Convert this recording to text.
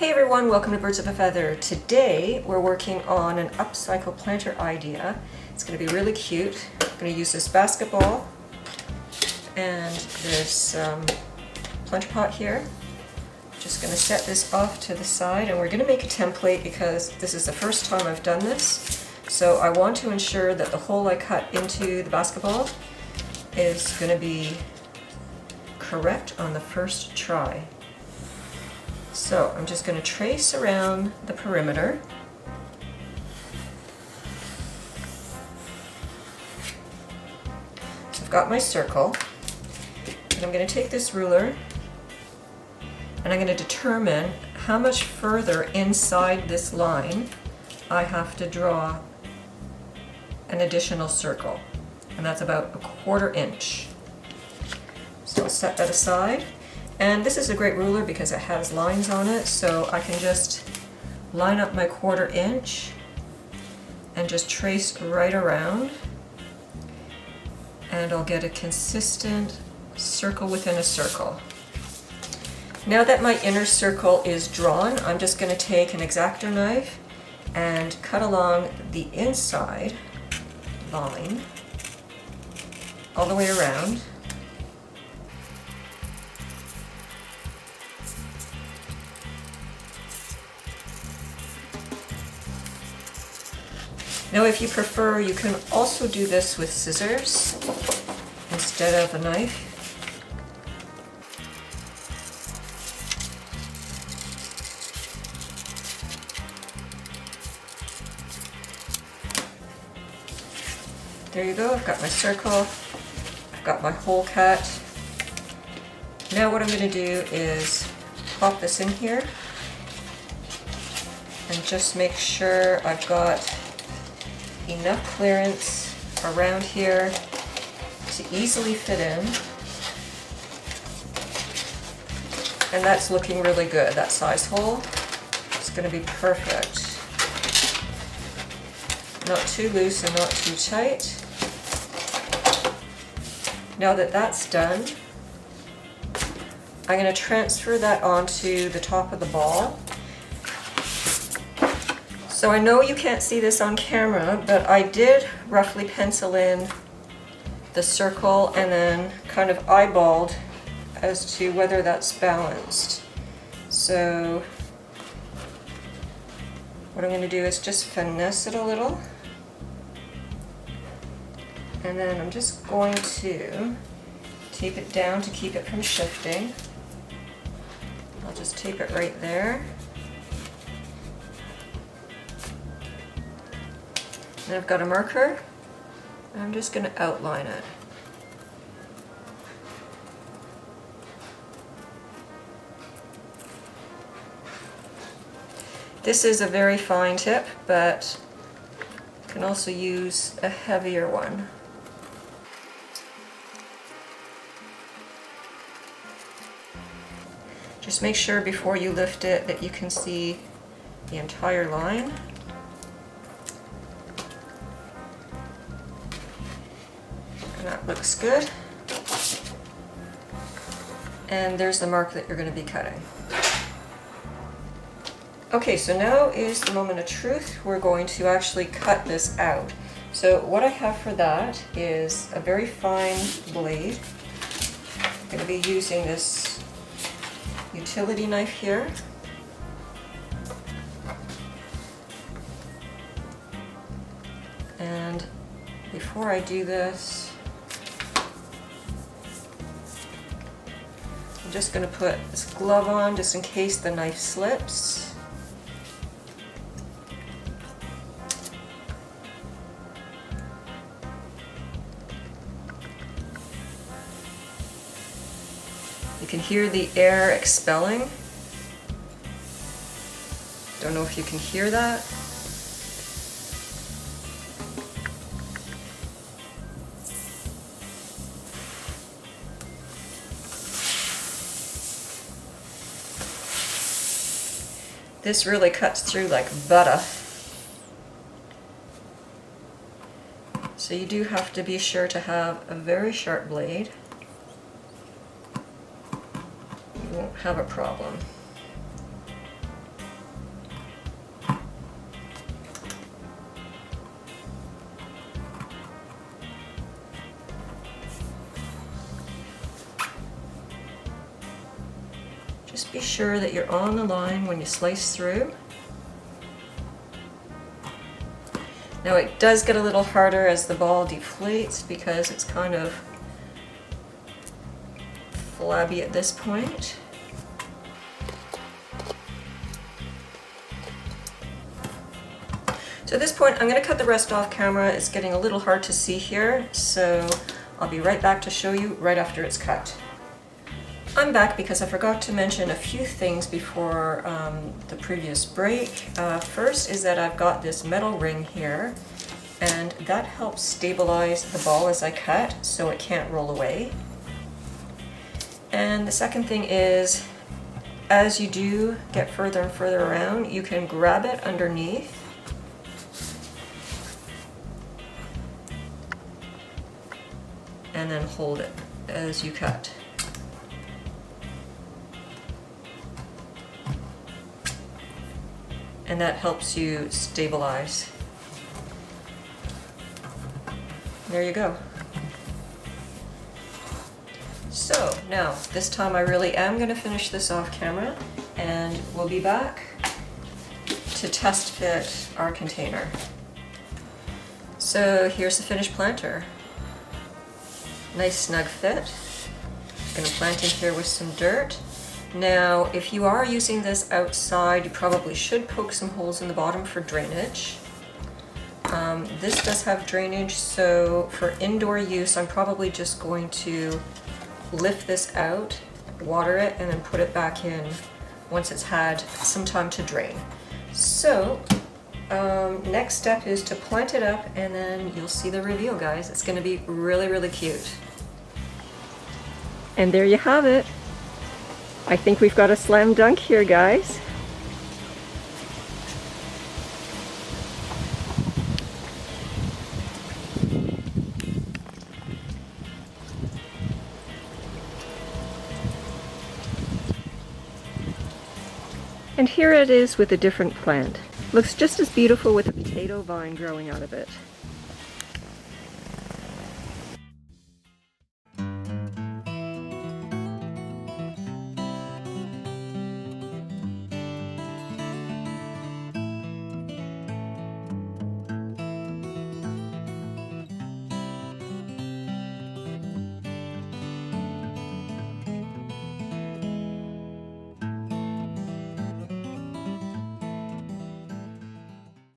Hey everyone, welcome to Birds of a Feather. Today we're working on an upcycle planter idea. It's going to be really cute. I'm going to use this basketball and this planter pot here. Just going to set this off to the side, and we're going to make a template because this is the first time I've done this. So I want to ensure that the hole I cut into the basketball is going to be correct on the first try. So I'm just going to trace around the perimeter. So I've got my circle, and I'm going to take this ruler and I'm going to determine how much further inside this line I have to draw an additional circle, and that's about 1/4 inch. So I'll set that aside. And this is a great ruler because it has lines on it, so I can just line up my 1/4 inch and just trace right around, and I'll get a consistent circle within a circle. Now that my inner circle is drawn, I'm just going to take an X-Acto knife and cut along the inside line all the way around. Now if you prefer, you can also do this with scissors instead of a knife. There you go, I've got my circle, I've got my hole cut. Now what I'm going to do is pop this in here and just make sure I've got enough clearance around here to easily fit in, and that's looking really good. That size hole is going to be perfect. Not too loose and not too tight. Now that that's done, I'm going to transfer that onto the top of the ball. So I know you can't see this on camera, but I did roughly pencil in the circle and then kind of eyeballed as to whether that's balanced. So what I'm going to do is just finesse it a little, and then I'm just going to tape it down to keep it from shifting. I'll just tape it right there. And I've got a marker, and I'm just going to outline it. This is a very fine tip, but you can also use a heavier one. Just make sure before you lift it that you can see the entire line. That looks good. And there's the mark that you're going to be cutting. Okay, so now is the moment of truth. We're going to actually cut this out. So what I have for that is a very fine blade. I'm going to be using this utility knife here. And before I do this, I'm just going to put this glove on just in case the knife slips. You can hear the air expelling. Don't know if you can hear that. This really cuts through like butter. So you do have to be sure to have a very sharp blade. You won't have a problem. Just be sure that you're on the line when you slice through. Now it does get a little harder as the ball deflates because it's kind of flabby at this point. So at this point I'm going to cut the rest off camera. It's getting a little hard to see here, so I'll be right back to show you right after it's cut. I'm back because I forgot to mention a few things before the previous break. First is that I've got this metal ring here, and that helps stabilize the ball as I cut so it can't roll away. And the second thing is, as you do get further and further around, you can grab it underneath and then hold it as you cut. And that helps you stabilize. There you go. So now, this time I really am going to finish this off camera, and we'll be back to test fit our container. So here's the finished planter. Nice snug fit. I'm going to plant in here with some dirt. Now, if you are using this outside, you probably should poke some holes in the bottom for drainage. This does have drainage, so for indoor use, I'm probably just going to lift this out, water it, and then put it back in once it's had some time to drain. So, next step is to plant it up, and then you'll see the reveal, guys. It's going to be really, really cute. And there you have it. I think we've got a slam dunk here, guys. And here it is with a different plant. Looks just as beautiful with a potato vine growing out of it.